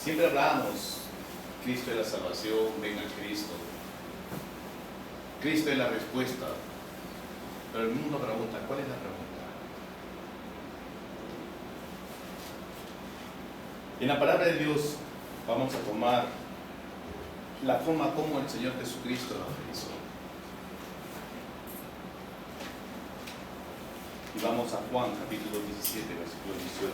Siempre hablamos, Cristo es la salvación, ven a Cristo. Cristo es la respuesta. Pero el mundo pregunta, ¿cuál es la pregunta? En la palabra de Dios vamos a tomar la forma como el Señor Jesucristo lo hizo. Y vamos a Juan capítulo 17, versículo 18.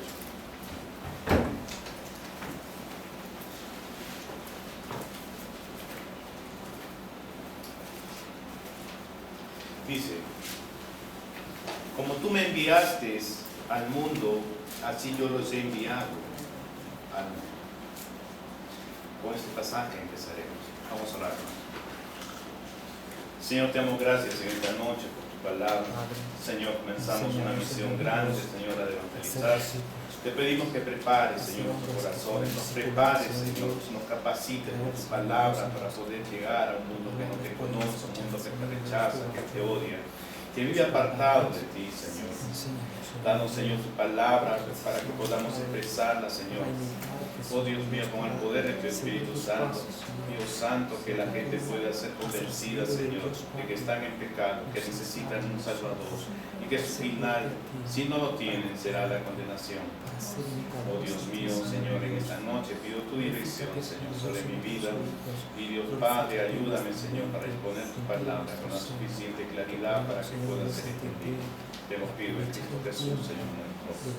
Dice, como tú me enviaste al mundo, así yo los he enviado al mundo. Con este pasaje empezaremos. Vamos a orar. Señor, te damos gracias en esta noche por tu palabra. Señor, comenzamos una misión grande, Señor, de evangelizar. Te pedimos que prepares, Señor, nuestros corazones, nos prepares, Señor, nos capacites con tu palabra para poder llegar a un mundo que no te conoce, un mundo que te rechaza, que te odia, que vive apartado de ti, Señor. Danos, Señor, tu palabra para que podamos expresarla, Señor. Oh Dios mío, con el poder de tu Espíritu Santo, Dios Santo, que la gente pueda ser convencida, Señor, de que están en pecado, que necesitan un Salvador y que su final, si no lo tienen, será la condenación. Oh Dios mío, Señor, en esta noche pido tu dirección, Señor, sobre mi vida. Y Dios Padre, ayúdame, Señor, para exponer tu palabra con la suficiente claridad para que pueda ser entendido. Te lo pido en Cristo Jesús, Señor nuestro.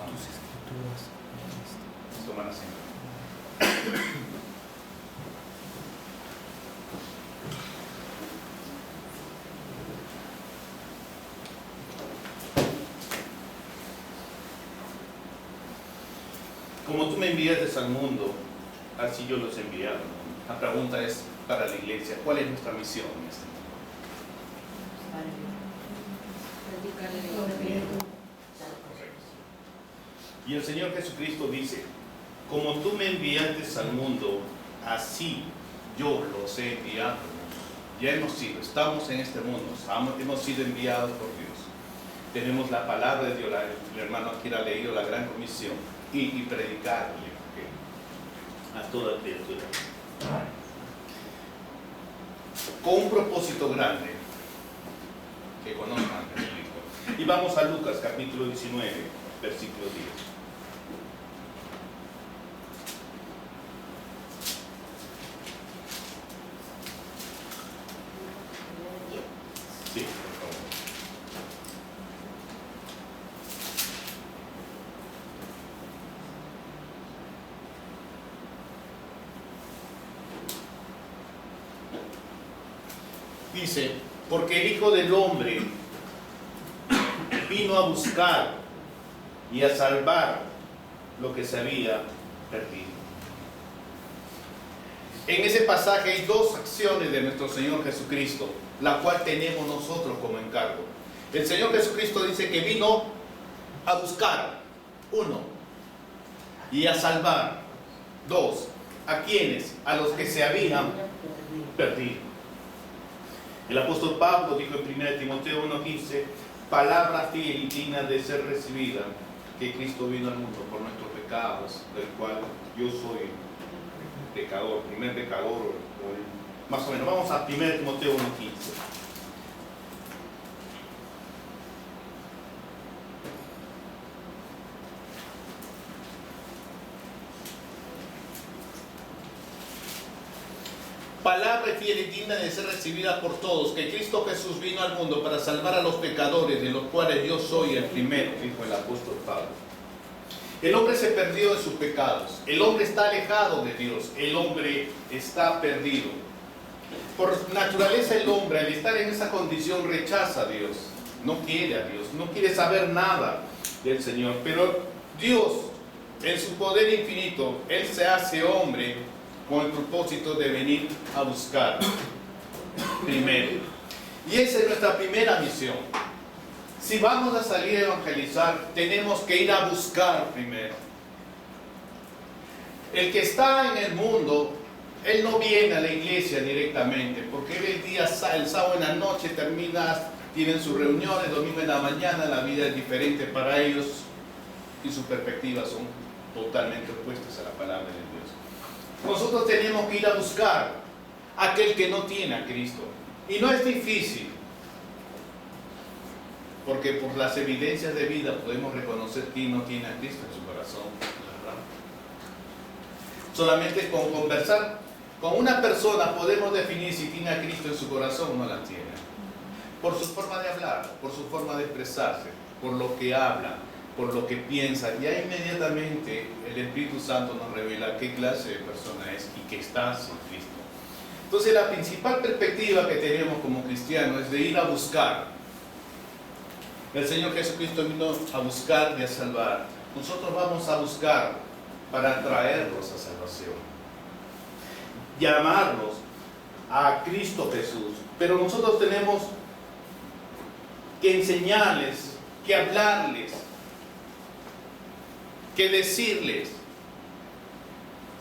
Amén. Toma asiento. Como tú me enviaste al mundo, así yo los he enviado. La pregunta es para la iglesia, ¿cuál es nuestra misión en este mundo? Y el Señor Jesucristo dice, como tú me enviaste al mundo, así yo los he enviado. Ya hemos sido, estamos en este mundo, hemos sido enviados por Dios. Tenemos la palabra de Dios, el hermano aquí ha leído la gran comisión, y predicarle a toda criatura. Con un propósito grande, que conozcan a Jesucristo. Y vamos a Lucas capítulo 19, versículo 10. Sí, por favor. Dice, porque el Hijo del Hombre vino a buscar y a salvar lo que se había perdido. En ese pasaje hay dos acciones de nuestro Señor Jesucristo, la cual tenemos nosotros como encargo. El Señor Jesucristo dice que vino a buscar, uno, y a salvar, dos, ¿a quiénes? A los que se habían perdido. El apóstol Pablo dijo en 1 Timoteo 1:15, palabra fiel y digna de ser recibida, que Cristo vino al mundo por nuestros pecados, del cual yo soy pecador, primer pecador, más o menos. Vamos a 1 Timoteo 1:15. Palabra fiel y digna de ser recibida por todos, que Cristo Jesús vino al mundo para salvar a los pecadores, de los cuales yo soy el primero, dijo el apóstol Pablo. El hombre se perdió de sus pecados, el hombre está alejado de Dios, el hombre está perdido. Por naturaleza el hombre, al estar en esa condición, rechaza a Dios, no quiere a Dios, no quiere saber nada del Señor. Pero Dios, en su poder infinito, Él se hace hombre con el propósito de venir a buscar primero. Y esa es nuestra primera misión. Si vamos a salir a evangelizar, tenemos que ir a buscar primero. El que está en el mundo, él no viene a la iglesia directamente, porque él el sábado en la noche tienen sus reuniones, domingo en la mañana, la vida es diferente para ellos y sus perspectivas son totalmente opuestas a la palabra de Dios. Nosotros tenemos que ir a buscar a aquel que no tiene a Cristo. Y no es difícil, porque por las evidencias de vida podemos reconocer quién no tiene a Cristo en su corazón, ¿verdad? Solamente con conversar con una persona podemos definir si tiene a Cristo en su corazón o no la tiene. Por su forma de hablar, por su forma de expresarse, por lo que habla, por lo que piensa. Ya inmediatamente el Espíritu Santo nos revela qué clase de persona es y que está sin Cristo. Entonces la principal perspectiva que tenemos como cristianos es de ir a buscar. El Señor Jesucristo vino a buscar y a salvar. Nosotros vamos a buscar para traerlos a salvación. Llamarlos a Cristo Jesús. Pero nosotros tenemos que enseñarles, que hablarles, que decirles.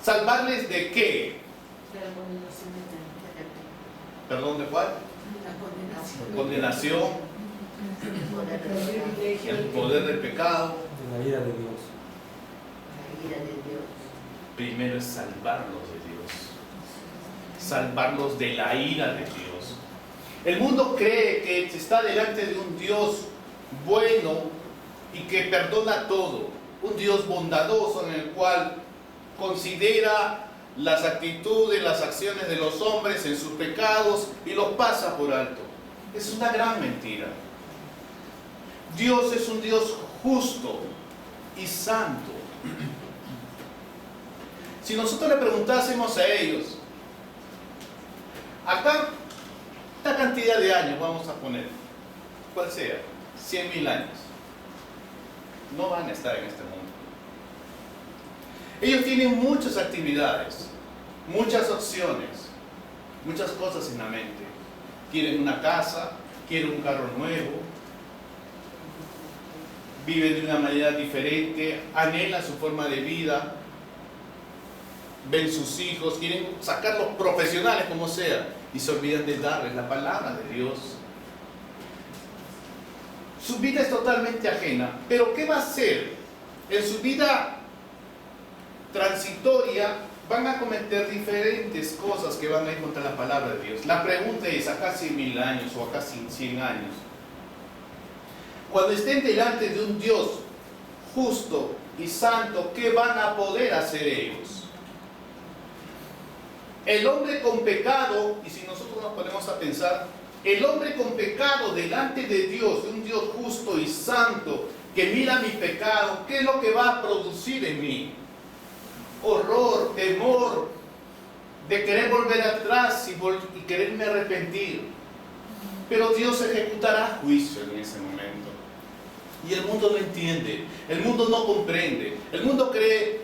¿Salvarles de qué? De la condenación eterna. ¿Perdón de cuál? La condenación. Condenación, el poder del pecado. De la ira de Dios. La ira de Dios. Primero es salvarlos de Dios. Salvarlos de la ira de Dios. El mundo cree que está delante de un Dios bueno y que perdona todo. Un Dios bondadoso en el cual considera las actitudes, las acciones de los hombres en sus pecados y los pasa por alto. Es una gran mentira. Dios es un Dios justo y santo. Si nosotros le preguntásemos a ellos, acá, esta cantidad de años vamos a poner, cuál sea, 100.000 años, no van a estar en este mundo. Ellos tienen muchas actividades, muchas opciones, muchas cosas en la mente. Quieren una casa, quieren un carro nuevo, viven de una manera diferente, anhelan su forma de vida, ven sus hijos, quieren sacarlos profesionales como sea, y se olvidan de darles la palabra de Dios. Su vida es totalmente ajena, pero ¿qué va a hacer? En su vida transitoria van a cometer diferentes cosas que van a ir contra la palabra de Dios. La pregunta es, acá 100.000 años o acá 100 años, cuando estén delante de un Dios justo y santo, ¿qué van a poder hacer ellos? El hombre con pecado, y si nosotros nos ponemos a pensar, el hombre con pecado delante de Dios, de un Dios justo y santo, que mira mi pecado, ¿qué es lo que va a producir en mí? Horror, temor, de querer volver atrás y quererme arrepentir. Pero Dios ejecutará juicio en ese momento. Y el mundo no entiende, el mundo no comprende, el mundo cree,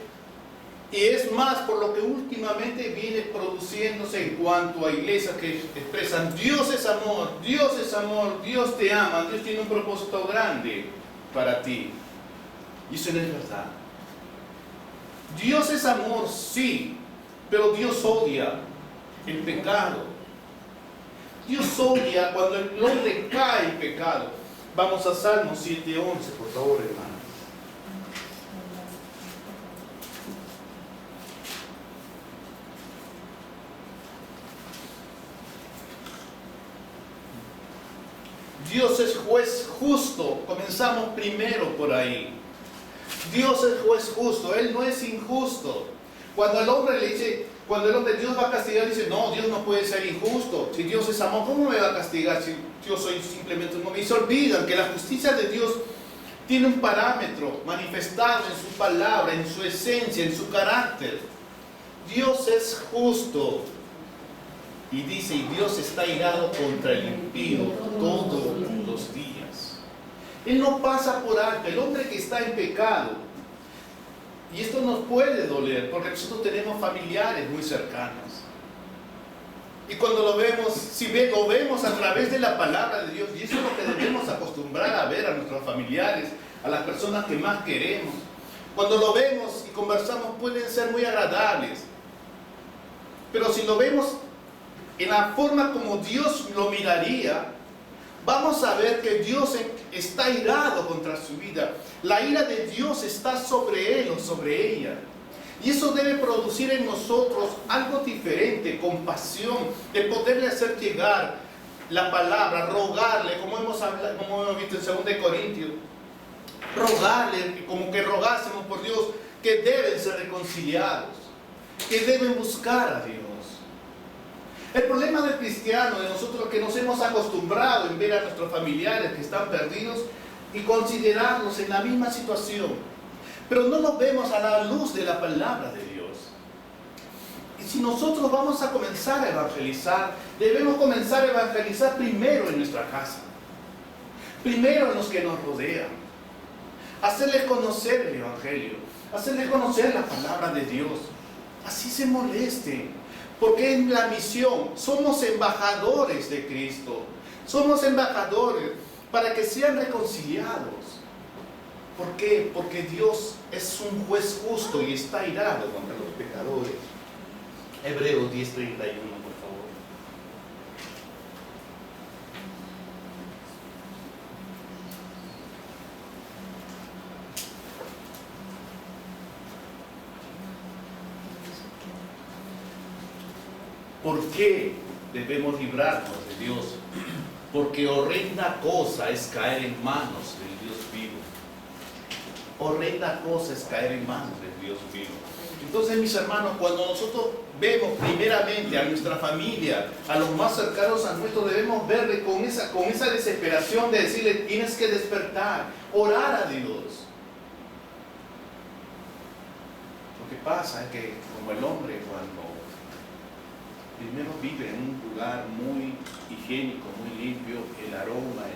y es más por lo que últimamente viene produciéndose en cuanto a iglesias que expresan Dios es amor, Dios te ama, Dios tiene un propósito grande para ti. Y eso no es verdad. Dios es amor, sí, pero Dios odia el pecado. Dios odia cuando el hombre cae en pecado. Vamos a Salmos 7:11, por favor, hermano. Dios es juez justo. Comenzamos primero por ahí. Dios es juez justo, Él no es injusto. Cuando el hombre le dice, Dios va a castigar, dice, no, Dios no puede ser injusto. Si Dios es amor, ¿cómo me va a castigar si yo soy simplemente un hombre? Y se olvidan que la justicia de Dios tiene un parámetro manifestado en su palabra, en su esencia, en su carácter. Dios es justo. Y dice, y Dios está irado contra el impío todos los días. Él no pasa por alto. El hombre que está en pecado, y esto nos puede doler, porque nosotros tenemos familiares muy cercanos. Y cuando lo vemos, lo vemos a través de la palabra de Dios, y eso es lo que debemos acostumbrar a ver a nuestros familiares, a las personas que más queremos. Cuando lo vemos y conversamos pueden ser muy agradables. Pero si lo vemos en la forma como Dios lo miraría, vamos a ver que Dios está irado contra su vida. La ira de Dios está sobre él o sobre ella. Y eso debe producir en nosotros algo diferente, compasión, de poderle hacer llegar la palabra, rogarle, como hemos visto en 2 Corintios, rogarle, como que rogásemos por Dios, que deben ser reconciliados, que deben buscar a Dios. El problema del cristiano, de nosotros que nos hemos acostumbrado en ver a nuestros familiares que están perdidos y considerarlos en la misma situación, pero no los vemos a la luz de la palabra de Dios. Y si nosotros vamos a comenzar a evangelizar, debemos comenzar a evangelizar primero en nuestra casa, primero en los que nos rodean, hacerles conocer el evangelio, hacerles conocer la palabra de Dios. Así se molesten, porque en la misión somos embajadores de Cristo, somos embajadores para que sean reconciliados. ¿Por qué? Porque Dios es un juez justo y está irado contra los pecadores. Hebreos 10:31, por favor. ¿Por qué debemos librarnos de Dios? Porque horrenda cosa es caer en manos del Dios vivo. Horrenda cosa es caer en manos del Dios vivo. Entonces, mis hermanos, cuando nosotros vemos primeramente a nuestra familia, a los más cercanos a nosotros, debemos verle con esa desesperación de decirle: tienes que despertar, orar a Dios. Lo que pasa es que, como el hombre, cuando primero vive en un lugar muy higiénico, muy limpio, el aroma,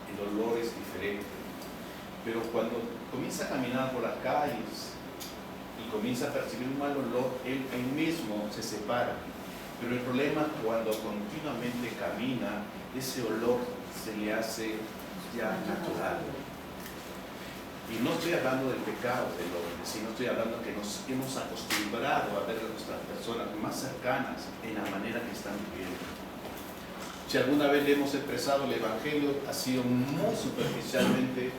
el olor es diferente. Pero cuando comienza a caminar por las calles y comienza a percibir un mal olor, él mismo se separa. Pero el problema es cuando continuamente camina, ese olor se le hace ya natural. Y no estoy hablando del pecado del hombre, sino estoy hablando que nos hemos acostumbrado a ver a nuestras personas más cercanas en la manera que están viviendo. Si alguna vez le hemos expresado el Evangelio, ha sido muy superficialmente,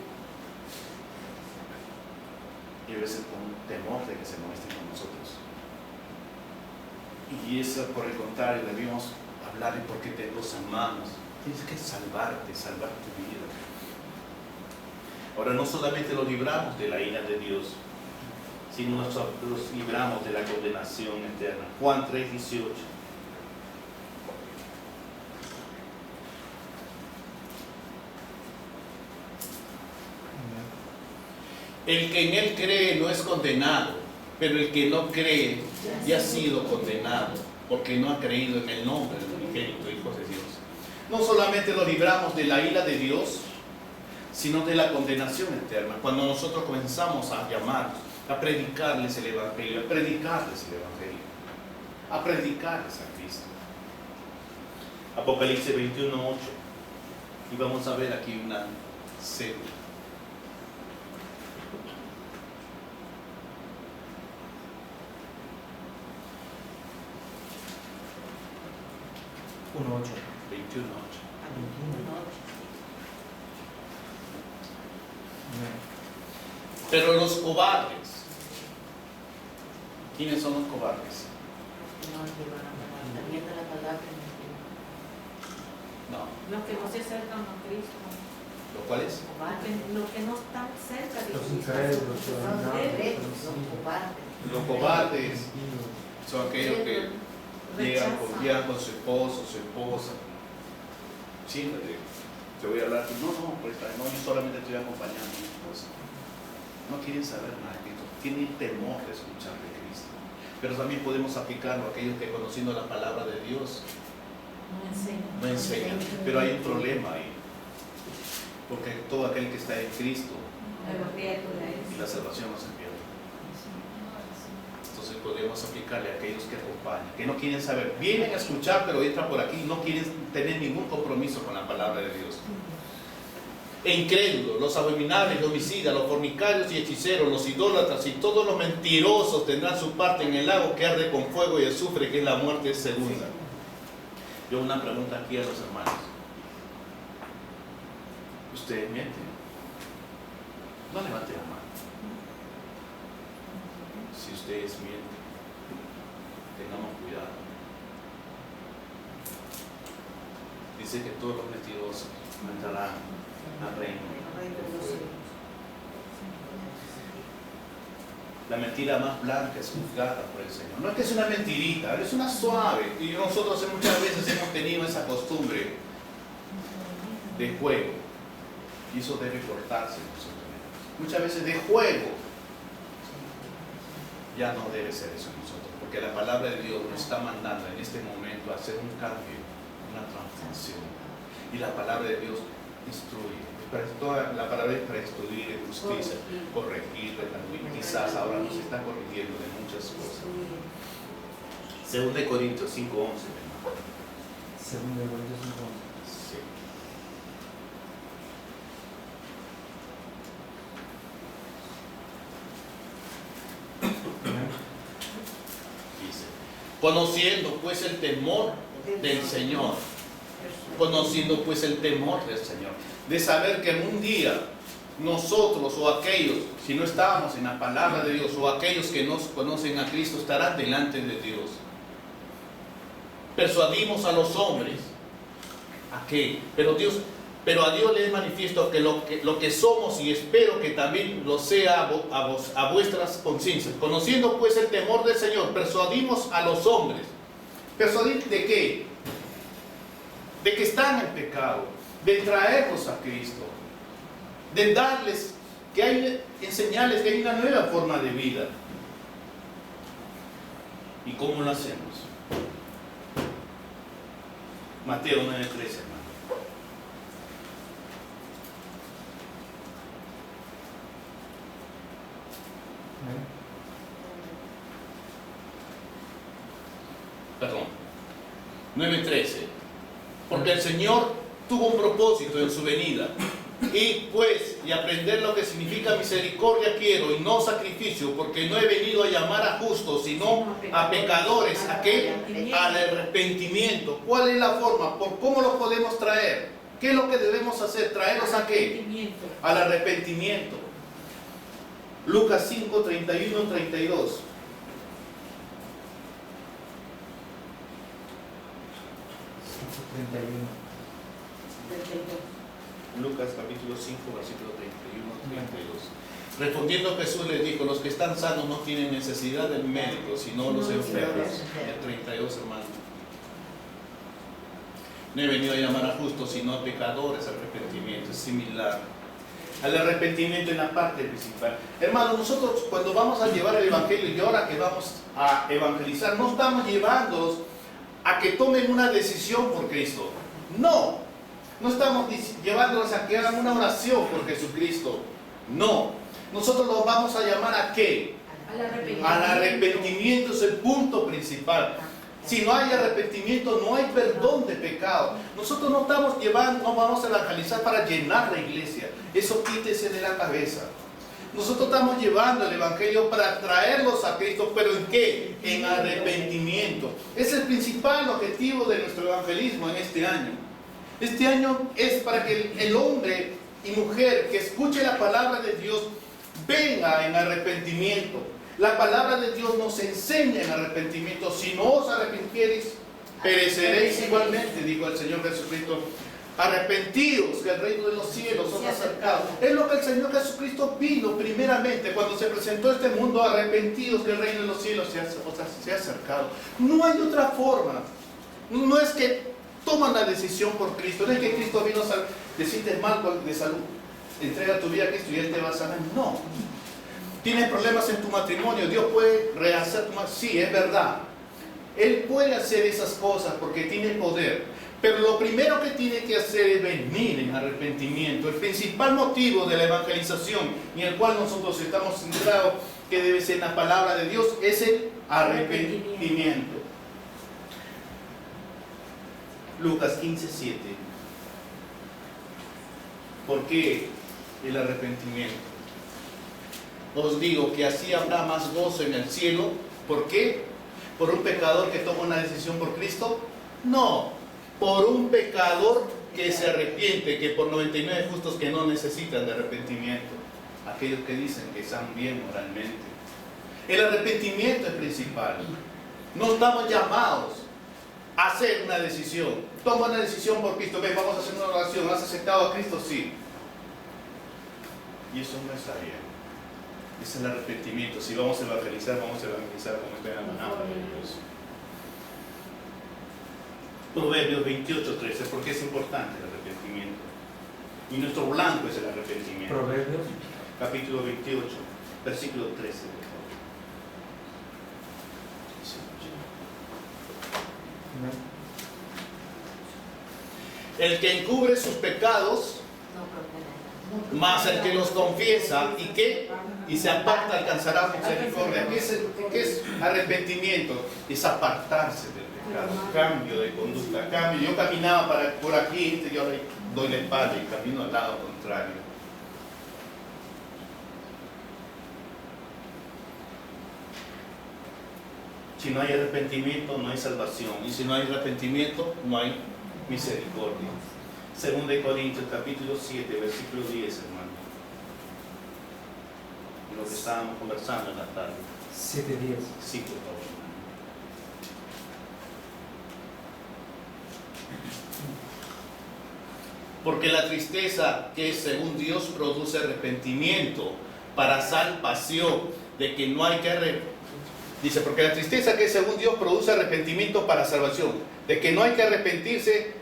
y a veces con temor de que se muestren con nosotros. Y eso, por el contrario, debemos hablarle porque te los amamos. Tienes que salvar tu vida. Ahora, no solamente los libramos de la ira de Dios, sino los libramos de la condenación eterna. Juan 3:18. El que en él cree no es condenado, pero el que no cree ya ha sido condenado, porque no ha creído en el nombre del unigénito Hijo de Dios. No solamente lo libramos de la ira de Dios, sino de la condenación eterna. Cuando nosotros comenzamos a llamar, a predicarles el Evangelio, a predicarles a Cristo. Apocalipsis 21:8. Y vamos a ver aquí una cédula. Pero los cobardes, ¿quiénes son los cobardes? No. Los que no se acercan a Cristo. ¿Los cuales? Los que no están cerca de Los Cristo. Los cobardes son aquellos que llegan con su esposo, su esposa. Siempre te voy a hablar. No, yo solamente estoy acompañando a mi esposa. No quieren saber nada de Cristo, tienen temor de escuchar de Cristo. Pero también podemos aplicarlo a aquellos que, conociendo la palabra de Dios, no enseñan. Pero hay un problema ahí, porque todo aquel que está en Cristo y la salvación no se pierde. Entonces podemos aplicarle a aquellos que acompañan, que no quieren saber, vienen a escuchar, pero entran por aquí y no quieren tener ningún compromiso con la palabra de Dios. E incrédulos, los abominables, los homicidas, los fornicarios y hechiceros, los idólatras y todos los mentirosos tendrán su parte en el lago que arde con fuego y azufre, que es la muerte segunda. Yo una pregunta aquí a los hermanos. Ustedes mienten. No levanten la mano. Si ustedes mienten, tengamos cuidado. Dice que todos los mentirosos no entrarán al reino del fuego. La mentira más blanca es juzgada por el Señor. No es que es una mentirita, es una suave. Y nosotros muchas veces hemos tenido esa costumbre de juego. Y eso debe cortarse en nosotros. Muchas veces de juego. Ya no debe ser eso en nosotros. Porque la palabra de Dios nos está mandando en este momento a hacer un cambio, una transformación. Y la palabra de Dios instruye. Toda la palabra es para instruir en justicia, corregir, redarguir. Quizás ahora nos está corrigiendo de muchas cosas. 2 Corintios 5:11. 2 Corintios 5:11. Sí. Dice, conociendo pues el temor del Señor, conociendo pues el temor del Señor, de saber que en un día nosotros o aquellos, si no estábamos en la palabra de Dios, o aquellos que no conocen a Cristo estarán delante de Dios. Persuadimos a los hombres. ¿A qué? Pero a Dios le es manifiesto que lo que somos, y espero que también lo sea a vuestras conciencias. Conociendo pues el temor del Señor, persuadimos a los hombres. ¿Persuadir de qué? De que están en pecado, de traerlos a Cristo, de darles que hay, enseñarles que hay una nueva forma de vida. ¿Y cómo lo hacemos? Mateo 9:13, hermano. Perdón, 9:13. Porque el Señor tuvo un propósito en su venida. Y aprender lo que significa misericordia quiero y no sacrificio, porque no he venido a llamar a justos, sino a pecadores. ¿A qué? Al arrepentimiento. ¿Cuál es la forma? ¿Cómo lo podemos traer? ¿Qué es lo que debemos hacer? ¿Traerlos a qué? Al arrepentimiento. Lucas 5, 31, 32. Lucas capítulo 5, versículo 31, 32. Respondiendo Jesús les dijo, los que están sanos no tienen necesidad del médico, sino los enfermos. El 32, hermano. No he venido a llamar a justos, sino a pecadores. Arrepentimiento es similar al arrepentimiento en la parte principal. Hermano, nosotros cuando vamos a llevar el evangelio, y ahora que vamos a evangelizar, no estamos llevándolos a que tomen una decisión por Cristo. No estamos llevándolos a que hagan una oración por Jesucristo. No. Nosotros los vamos a llamar ¿a qué? Al arrepentimiento es el punto principal. Si no hay arrepentimiento, no hay perdón de pecado. Nosotros no estamos llevando, no vamos a evangelizar para llenar la iglesia. Eso quítese de la cabeza. Nosotros estamos llevando el evangelio para traerlos a Cristo, pero ¿en qué? En arrepentimiento. Es el principal objetivo de nuestro evangelismo en este año. Este año es para que el hombre y mujer que escuche la palabra de Dios venga en arrepentimiento. La palabra de Dios nos enseña en arrepentimiento. Si no os arrepintiereis, pereceréis igualmente, dijo el Señor Jesucristo. Arrepentidos, que el reino de los cielos os ha acercado. Es lo que el Señor Jesucristo vino primeramente cuando se presentó a este mundo. Arrepentidos, que el reino de los cielos se ha acercado. No hay otra forma. No es que toman la decisión por Cristo. No es que Cristo vino a te sientes mal de salud, entrega tu vida a Cristo y Él te va a sanar. No. Tienes problemas en tu matrimonio, Dios puede rehacer tu matrimonio. Sí, es verdad. Él puede hacer esas cosas porque tiene poder. Pero lo primero que tiene que hacer es venir en arrepentimiento. El principal motivo de la evangelización en el cual nosotros estamos centrados, que debe ser la palabra de Dios, es el arrepentimiento. Lucas 15:7. ¿Por qué el arrepentimiento? Os digo que así habrá más gozo en el cielo. ¿Por qué? ¿Por un pecador que toma una decisión por Cristo? No, por un pecador que se arrepiente, que por 99 justos que no necesitan de arrepentimiento, aquellos que dicen que están bien moralmente. El arrepentimiento es principal. No estamos llamados a hacer una decisión. Toma una decisión por Cristo. Ven, vamos a hacer una oración. ¿Has aceptado a Cristo? Sí. Y eso no está bien. Es el arrepentimiento. Si vamos a evangelizar como está en la palabra de Dios. Proverbios 28:13, porque es importante el arrepentimiento. Y nuestro blanco es el arrepentimiento. Proverbios, capítulo 28, versículo 13. El que encubre sus pecados, más el que los confiesa y se aparta alcanzará misericordia. ¿Qué es arrepentimiento? Es apartarse del pecado, cambio de conducta, cambio. Yo caminaba por aquí, yo doy la espalda y camino al lado contrario. Si no hay arrepentimiento, no hay salvación. Y si no hay arrepentimiento, no hay misericordia. Según de Corintios, capítulo 7, versículo 10, hermano. Lo que estábamos conversando en la tarde. 7:10. Sí, por favor. Porque la tristeza que es según Dios produce arrepentimiento para salvación, de que no hay que dice, porque la tristeza que es según Dios produce arrepentimiento para salvación, de que no hay que arrepentirse,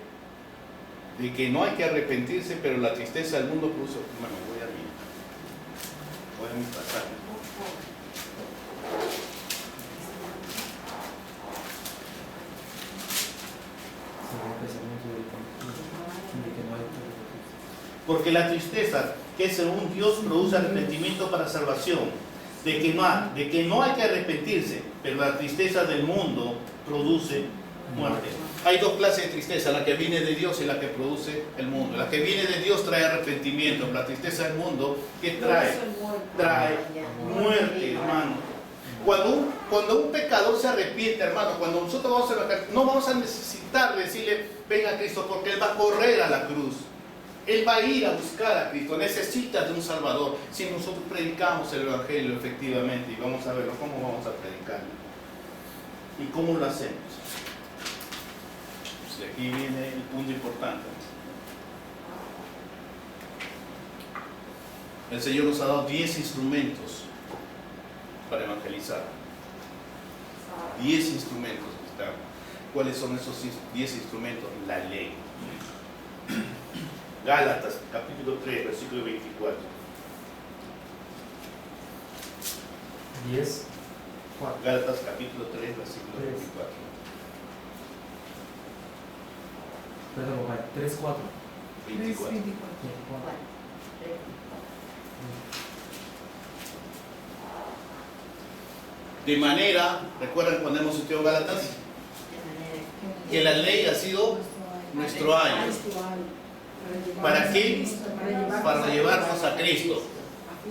pero la tristeza del mundo produce. Bueno, voy a mi pasaje. Porque la tristeza que es según Dios produce arrepentimiento para salvación, de que no hay que arrepentirse, pero la tristeza del mundo produce muerte. Hay dos clases de tristeza, la que viene de Dios y la que produce el mundo. La que viene de Dios trae arrepentimiento, la tristeza del mundo, ¿qué trae? Trae muerte, hermano. Cuando un pecador se arrepiente, hermano, cuando nosotros vamos a evangelizar, no vamos a necesitar decirle, ven a Cristo, porque Él va a correr a la cruz. Él va a ir a buscar a Cristo, necesita de un Salvador. Si nosotros predicamos el Evangelio efectivamente, y vamos a verlo, ¿cómo vamos a predicarlo? ¿Y cómo lo hacemos? Pues aquí viene el punto importante. El Señor nos ha dado 10 instrumentos para evangelizar. 10 instrumentos. ¿Cuáles son esos 10 instrumentos? La ley. Gálatas, capítulo 3, versículo 24. 10, 4. Gálatas, capítulo 3, versículo 24. Perdón, papá, 3, 4. 24. 24. De manera, ¿recuerdan cuando hemos estudiado Gálatas? Que la ley ha sido nuestro ayo. ¿Para qué? Para llevarnos a Cristo.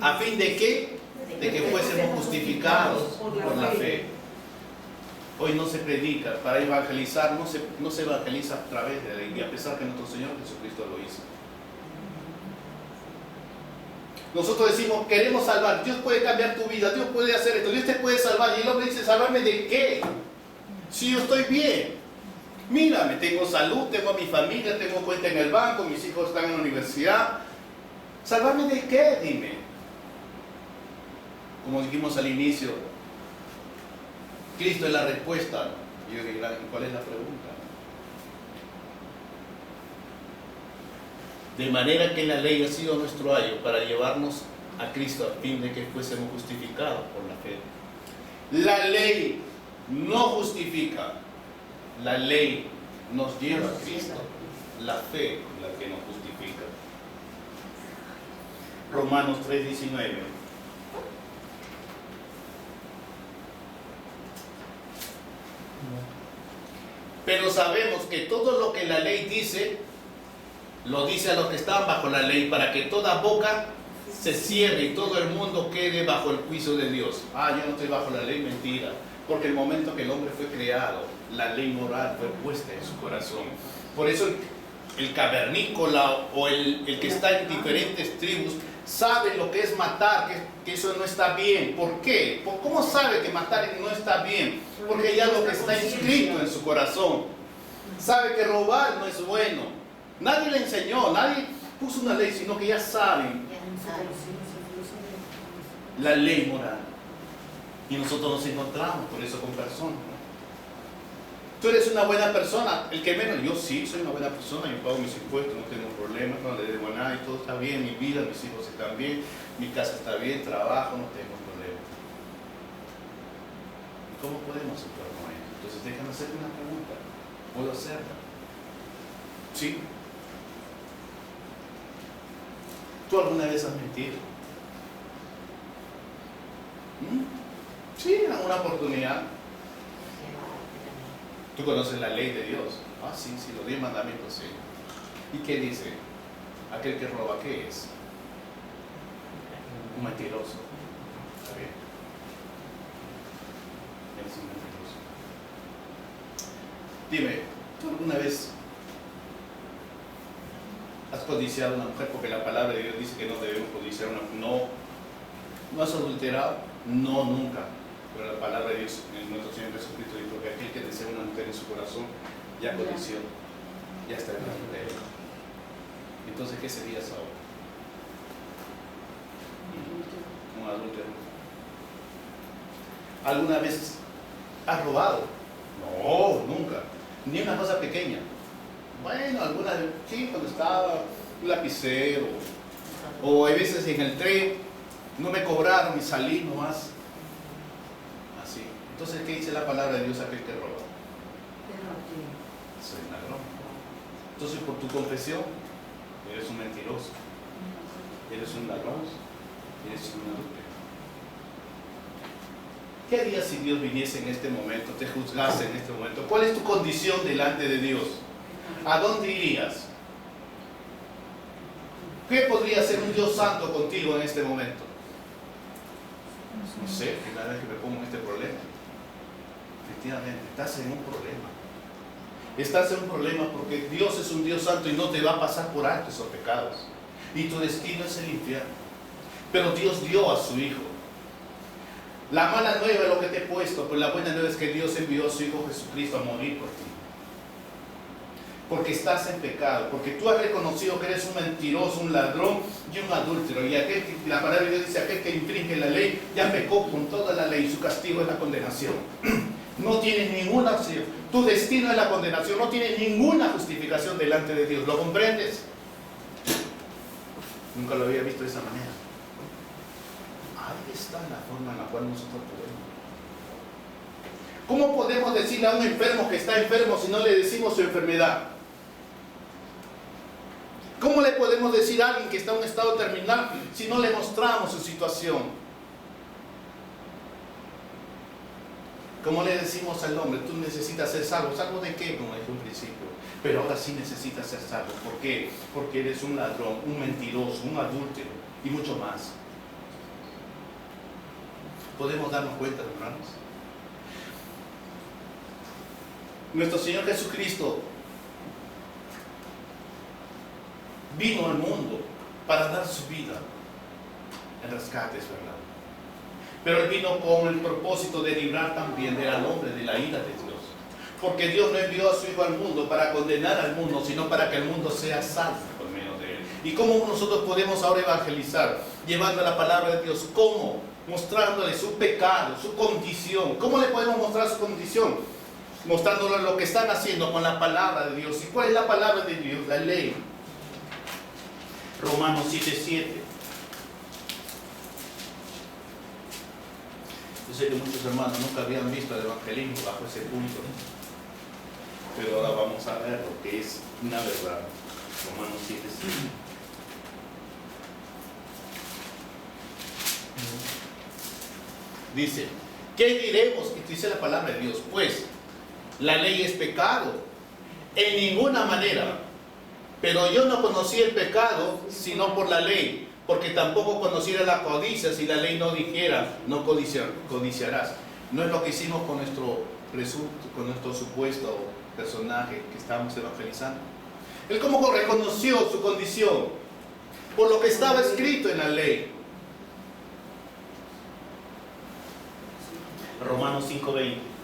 ¿A fin de qué? De que fuésemos justificados por la fe. Hoy no se predica, para evangelizar, no se evangeliza a través de la ley, a pesar que nuestro Señor Jesucristo lo hizo. Nosotros decimos, queremos salvar, Dios puede cambiar tu vida, Dios puede hacer esto, Dios te puede salvar. Y el hombre dice, ¿salvarme de qué? Si yo estoy bien. Mírame, tengo salud, tengo a mi familia, tengo cuenta en el banco, mis hijos están en la universidad. ¿Salvarme de qué? Dime. Como dijimos al inicio, Cristo es la respuesta. Y yo digo, ¿cuál es la pregunta? De manera que la ley ha sido nuestro ayo para llevarnos a Cristo a fin de que fuésemos justificados por la fe. La ley no justifica. La ley nos lleva a Cristo, la fe es la que nos justifica. Romanos 3:19. Pero sabemos que todo lo que la ley dice, lo dice a los que están bajo la ley, para que toda boca se cierre y todo el mundo quede bajo el juicio de Dios. Yo no estoy bajo la ley, mentira. Porque el momento que el hombre fue creado, la ley moral fue puesta en su corazón. Por eso el cavernícola o el que está en diferentes tribus sabe lo que es matar, que eso no está bien. ¿Por qué? ¿Cómo sabe que matar no está bien? Porque ya lo que está inscrito en su corazón. Sabe que robar no es bueno. Nadie le enseñó, nadie puso una ley, sino que ya saben la ley moral. Y nosotros nos encontramos por eso con personas. Tú eres una buena persona, el que menos, yo sí soy una buena persona, yo pago mis impuestos, no tengo problemas, no le debo a nadie, todo está bien, mi vida, mis hijos están bien, mi casa está bien, trabajo, no tengo problemas. ¿Y cómo podemos actuar con ello? Entonces déjame hacerte una pregunta, ¿puedo hacerla? ¿Sí? ¿Tú alguna vez has mentido? Sí, en alguna oportunidad. ¿Tú conoces la ley de Dios? Ah, sí, los 10 mandamientos, sí. ¿Y qué dice? Aquel que roba, ¿qué es? Un mentiroso. Está bien. Eres un mentiroso. Dime, ¿tú alguna vez has codiciado a una mujer? Porque la palabra de Dios dice que no debemos codiciar a una mujer. ¿No has adulterado? No, nunca. Pero la palabra de Dios, en nuestro Señor Jesucristo, dijo que aquel que desea una mujer en su corazón ya codició, ya está en la adulterio. Entonces, ¿qué serías ahora? Un adúltero. ¿Alguna vez has robado? No, nunca. Ni una cosa pequeña. Bueno, alguna vez, sí, cuando estaba un lapicero, o a veces en el tren, no me cobraron y salí nomás. Así. Entonces, ¿qué dice la palabra de Dios aquel que roba? Soy un ladrón. Entonces, por tu confesión, eres un mentiroso, eres un ladrón, eres un adúltero. ¿Qué harías si Dios viniese en este momento, te juzgase en este momento? ¿Cuál es tu condición delante de Dios? ¿A dónde irías? ¿Qué podría hacer un Dios santo contigo en este momento? No sé, cada vez que me pongo en este problema. Efectivamente, estás en un problema. Estás en un problema porque Dios es un Dios santo y no te va a pasar por alto esos pecados. Y tu destino es el infierno. Pero Dios dio a su Hijo. La mala nueva es lo que te he puesto, pero la buena nueva es que Dios envió a su Hijo Jesucristo a morir por ti. Porque estás en pecado, porque tú has reconocido que eres un mentiroso, un ladrón y un adúltero. Y aquel que, la palabra de Dios dice, aquel que infringe la ley, ya pecó con toda la ley, su castigo es la condenación. No tienes ninguna opción, tu destino es la condenación, no tienes ninguna justificación delante de Dios. ¿Lo comprendes? Nunca lo había visto de esa manera. Ahí está la forma en la cual nosotros podemos. ¿Cómo podemos decirle a un enfermo que está enfermo si no le decimos su enfermedad? ¿Cómo le podemos decir a alguien que está en un estado terminal si no le mostramos su situación? ¿Cómo le decimos al hombre? Tú necesitas ser salvo. ¿Salvo de qué? Como dije al principio. Pero ahora sí necesitas ser salvo. ¿Por qué? Porque eres un ladrón, un mentiroso, un adúltero y mucho más. ¿Podemos darnos cuenta, hermanos? Nuestro Señor Jesucristo vino al mundo para dar su vida en rescate, es verdad. Pero Él vino con el propósito de librar también al hombre de la ira de Dios. Porque Dios no envió a su Hijo al mundo para condenar al mundo, sino para que el mundo sea salvo por medio de Él. ¿Y cómo nosotros podemos ahora evangelizar? Llevando la palabra de Dios. ¿Cómo? Mostrándole su pecado, su condición. ¿Cómo le podemos mostrar su condición? Mostrándole lo que están haciendo con la palabra de Dios. ¿Y cuál es la palabra de Dios? La ley. Romanos 7:7. Yo sé que muchos hermanos nunca habían visto el evangelismo bajo ese punto, pero ahora vamos a ver lo que es una verdad. Romanos 7:7. Dice, ¿qué diremos? Y dice la palabra de Dios, pues la ley es pecado, en ninguna manera. Pero yo no conocí el pecado sino por la ley, porque tampoco conociera la codicia si la ley no dijera, no codiciarás. No es lo que hicimos con nuestro supuesto personaje que estábamos evangelizando. Él como reconoció su condición por lo que estaba escrito en la ley. Romanos 5:20.